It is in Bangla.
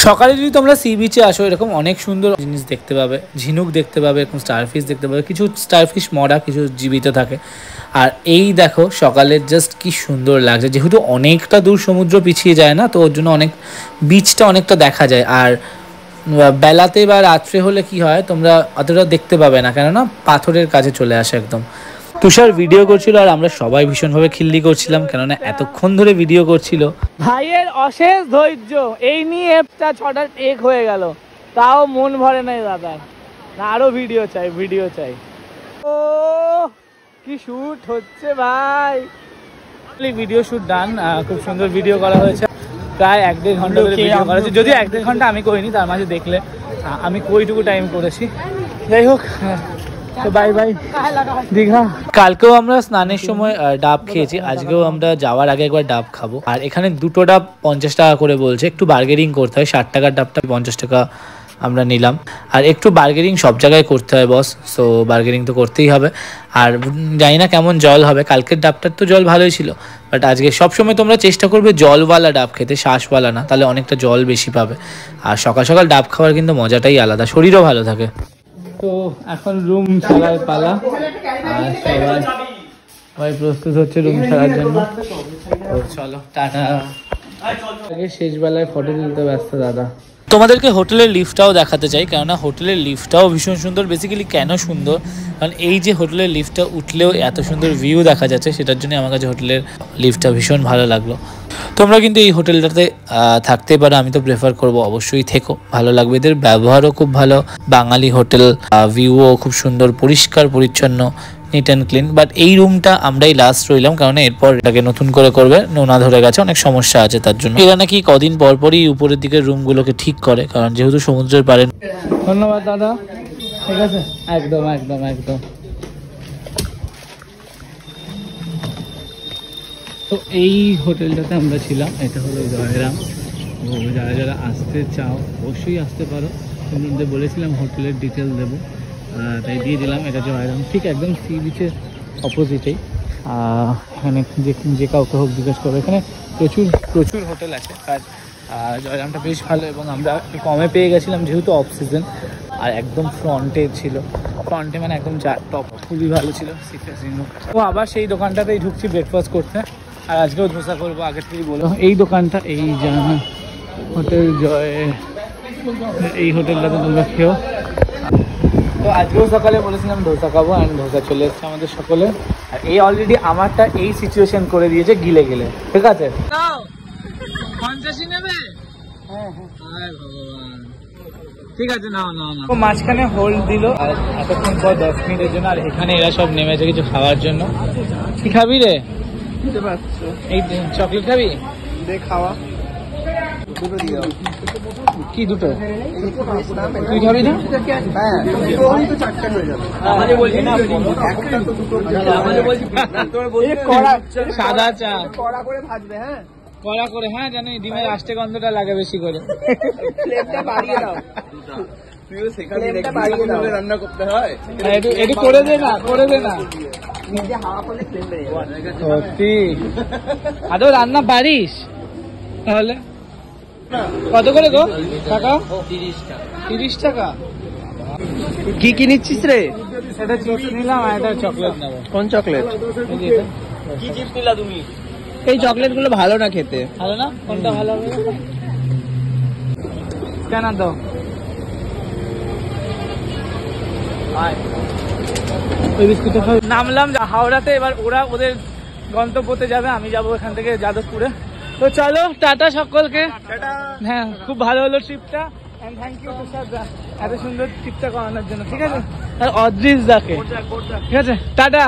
সকালে যদি তোমরা সি বিচে আসো এরকম অনেক সুন্দর জিনিস দেখতে পাবে, ঝিনুক দেখতে পাবে, এরকম স্টারফিশ দেখতে পাবে, কিছু স্টারফিশ মরা, কিছু জীবিত থাকে। আর এই দেখো সকালের জাস্ট কি সুন্দর লাগছে, যেহেতু অনেকটা দূর সমুদ্র পিছিয়ে যায় না, তো ওর জন্য অনেক বিচটা অনেকটা দেখা যায়। আর বেলাতে বা রাত্রে হলে কি হয় তোমরা অতটা দেখতে পাবে না, কেননা পাথরের কাছে চলে আসে একদম। তুষার ভিডিও করছিল আর আমরা সবাই ভীষণভাবে খিল্লি করছিলাম, কেননা এতক্ষণ ধরে ভিডিও করছিল। ভাইয়ের অশেষ ধৈর্য, এই নিয়ে অ্যাপটা 6টা টেক হয়ে গেল, তাও মন ভরে নাই দাদার, না আরো ভিডিও চাই, ভিডিও চাই। ও কি শুট হচ্ছে ভাই, ভিডিও শুট ডান, খুব সুন্দর ভিডিও করা হয়েছে। প্রায় 1-1.5 ঘন্টা ধরে ভিডিও করা হয়েছে, যদিও 1-1.5 ঘন্টা আমি করিনি, তার মাঝে দেখলে আমি কইটুকু টাইম করেছি। যাই হোক, তো বাই বাই দীঘা। কালকেও আমরা স্নানের সময় ডাব খেয়েছি, আজকেও আমরা যাওয়ার আগে একবার ডাব খাবো। আর এখানে 2টো ডাব 50 টাকা করে বলছে, একটু বার্গেনিং করতে হয়, 60 টাকার ডাবটা 50 টাকা আমরা নিলাম। আর একটু বার্গেনিং সব জায়গায় করতে হয় বস, সো বার্গেনিং তো করতেই হবে। আর জানি না কেমন জল হবে, কালকের ডাবটার তো জল ভালোই ছিল, বাট আজকে সবসময় তোমরা চেষ্টা করবে জলওয়ালা ডাব খেতে, শ্বাসওয়ালা না, তাহলে অনেকটা জল বেশি পাবে। আর সকাল সকাল ডাব খাওয়ার কিন্তু মজাটাই আলাদা, শরীরও ভালো থাকে। তো এখন রুম ছাড়ার পালা, আর সবাই প্রস্তুত হচ্ছে রুম ছাড়ার জন্য। তো চলো টাটা। আগে শেষ বেলায় ফটো তুলতে ব্যস্ত দাদা। তোমাদেরকে হোটেলের লিফটটাও দেখাতে চাই, কেননা হোটেলের লিফটটাও ভীষণ সুন্দর। বেসিক্যালি কেন সুন্দর, কারণ এই যে হোটেলের লিফটটা উঠলেও এত সুন্দর ভিউ দেখা যাচ্ছে, সেটার জন্য আমার কাছে হোটেলের লিফটটা ভীষণ ভালো লাগলো। তোমরা কিন্তু এই হোটেলটাতে থাকতে পারো, আমি তো প্রেফার করব অবশ্যই থেকো, ভালো লাগবে। এদের ব্যবহারও খুব ভালো, বাঙালি হোটেল, ভিউও খুব সুন্দর, পরিষ্কার পরিচ্ছন্ন, নিট অ্যান্ড ক্লিন। বাট এই রুমটা আমরাই লাস্ট রইলাম, কারণ এরপর এটাকে নতুন করে করবে, নোনা ধরে গেছে, অনেক সমস্যা আছে তার জন্য। এরা নাকি কদিন পরপরই উপরের দিকের রুমগুলোকে ঠিক করে, কারণ যেহেতু সমুদ্রের পাড়ে। ধন্যবাদ দাদা, ঠিক আছে, একদম একদম একদম। তো এই হোটেলটাতে আমরা ছিলাম, এটা হলো জয়রাম। ও যারা যারা আসতে চাও অবশ্যই আসতে পারো, তোমাদের বলেছিলাম হোটেলের ডিটেল দেবো, তাই দিয়ে দিলাম। এটা জয়রাম, ঠিক একদম সি বিচের অপোজিটেই। এখানে যে কাউকে হোক জিজ্ঞেস করো, এখানে প্রচুর প্রচুর হোটেল আছে। আর জয়রামটা বেশ ভালো, এবং আমরা একটু কমে পেয়ে গেছিলাম যেহেতু অফ সিজন। আর একদম ফ্রন্টে ছিল, ফ্রন্টে মানে একদম টপ, খুবই ভালো ছিল। তো আবার সেই দোকানটাতেই ঢুকছি ব্রেকফাস্ট করতে, আর আজকেও ধোসা করবো, আগে থেকেই বলো। এই দোকানটা, এই জানা হোটেল জয়, এই হোটেলটাতে তোমরা খেও। তো আজকেও সকালে বলেছিলাম ধোসা খাবো, অ্যান্ড ধোসা চলে এসছে আমাদের সকলে। আর এই অলরেডি আমারটা এই সিচুয়েশন করে দিয়েছে গিলে গেলে, ঠিক আছে। ঠিক আছে, না না না, ও মাঝখানে হোল্ড দিল আর এতক্ষণ পর 10 মিনিটের জন্য। আর এখানে এরা সব নেমেছে কিছু খাওয়ার জন্য। কি খাবি রে? এই চকলেট খাবি? দে খাওয়া। কি দুটো? তুই খাবি না? সাদা চা কড়া করে ভাজবে, হ্যাঁ কড়া করে, হ্যাঁ জানি, ডিমের আষ্টে গন্ধটা লাগে বেশি করে। রান্না করতে হয়, একটু করে দে না, করে দে না। সত্যি আদৌ রান্না পারিস? তাহলে কত করে গো টাকা? 30 টাকা। কি কি নিচ্ছিস রে? এটা চিপস নিলাম, আর এটা চকলেট নেবো। কোন চকলেট? কি চিপস নিলা তুমি? এই চকলেট গুলো ভালো না খেতে। ভালো না? কোনটা ভালো হবে? কেন দাও? ওই বিস্কুটটা খাও। নামলাম হাওড়াতে, এবার ওরা ওদের গন্তব্যতে যাবে, আমি যাবো এখান থেকে যাদবপুরে। তো চলো টাটা সকলকে। হ্যাঁ, খুব ভালো হলো ট্রিপটা, এন্ড থ্যাংক ইউ তুষার দা এত সুন্দর ট্রিপটা করানোর জন্য, ঠিক আছে। আর অদ্রিশ দাকে, ঠিক আছে, টাটা।